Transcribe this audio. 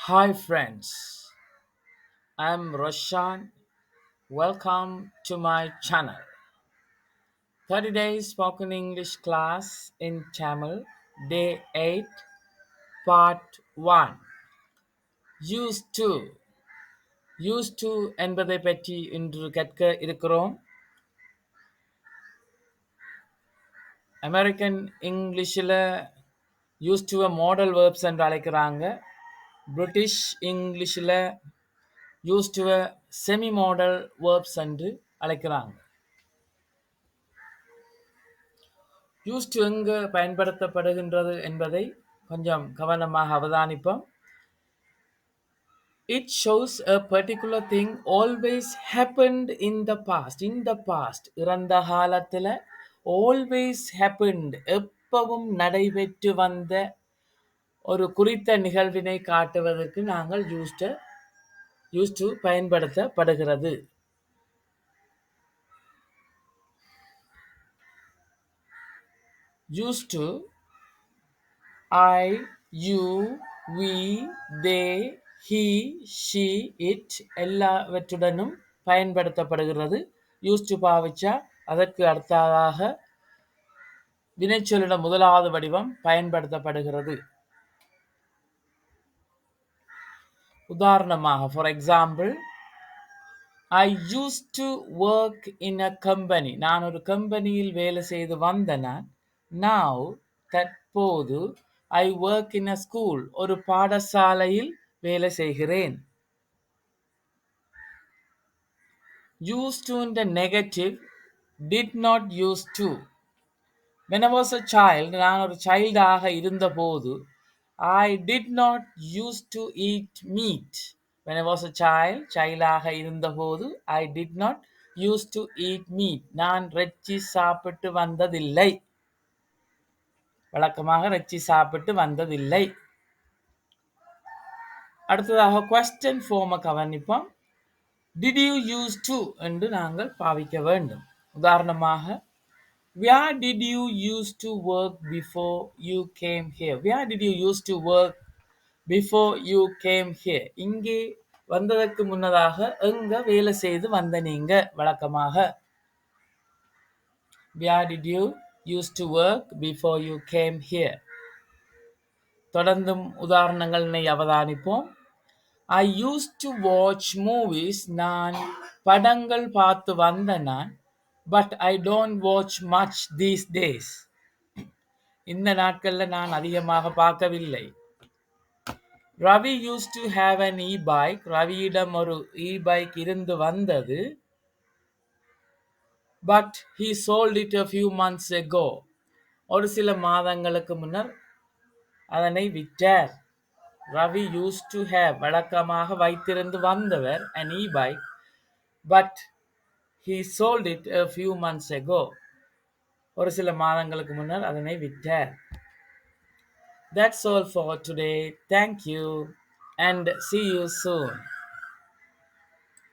Hi friends, I'm Roshan. Welcome to my channel. 30 days spoken English class in Tamil, day 8, part 1. Used to. Used to என்பதை பற்றி இன்று கற்க இருக்கிறோம். American இங்கிலீஷில் used to model verbs என்று அழைக்கிறாங்க. British இங்கிலீஷில் used to semi model verbs என்று அழைக்கிறாங்க. used to எங்கு பயன்படுத்தப்படுகின்றது என்பதை கொஞ்சம் கவனமாக அவதானிப்போம். It shows a particular thing always happened in the past. In the past, இறந்த காலத்தில் always happened, எப்பவும் நடைபெற்று வந்த ஒரு குறித்த நிகழ்வினை காட்டுவதற்கு நாங்கள் used to பயன்படுத்தப்படுகிறது. used to I, you, we, they, he, she, it எல்லாவற்றுடனும் பயன்படுத்தப்படுகிறது. used to பாவிச்சா அதற்கு அடுத்ததாக வினைச்சொல்லிட முதலாவது வடிவம் பயன்படுத்தப்படுகிறது. உதாரணமாக, for example, I used to work in a company. நான் ஒரு கம்பெனியில் வேலை செய்து வந்தேன். Now, தற்போது, I work in a school. ஒரு பாடசாலையில் வேலை செய்கிறேன். Used to in the negative, did not used to. When I was a child, நான் ஒரு சைல்டாக இருந்தபோது, I did not used to eat meat. When I was a child, சைல்டாக இருந்தபோது, I did not used to eat meat. நான் இறைச்சி சாப்பிட்டு வந்ததில்லை. வழக்கமாக இறைச்சி சாப்பிட்டு வந்ததில்லை. அடுத்ததாக question form கவனிப்போம். Did you used to என்று நாங்கள் பாவிக்க வேண்டும். உதாரணமாக, where did you used to work before you came here? Where did you used to work before you came here? இங்கே வந்ததற்கு முன்னதாக எங்க வேலை செய்து வந்த நீங்க வழக்கமாக. Where did you used to work before you came here? தொடர்ந்தும் உதாரணங்களை அவதானிப்போம். I used to watch movies. நான் படங்கள் பார்த்து வந்த நான். But I don't watch much these days. இந்த நாட்களில் நான் அதிகமாக பார்க்கவில்லை. Ravi used to have an e-bike. ரவியிடம் ஒரு e-bike இருந்து வந்தது. But he sold it a few months ago. ஒரு சில மாதங்களுக்கு முன்னர் அதனை விற்றார். Ravi used to have வழக்கமாக வைத்திருந்து வந்தவர் an e-bike, but he sold it a few months ago. ஒரு சில மாதங்களுக்கு முன்னர் அதனை விற்றார். That's all for today. Thank you and see you soon.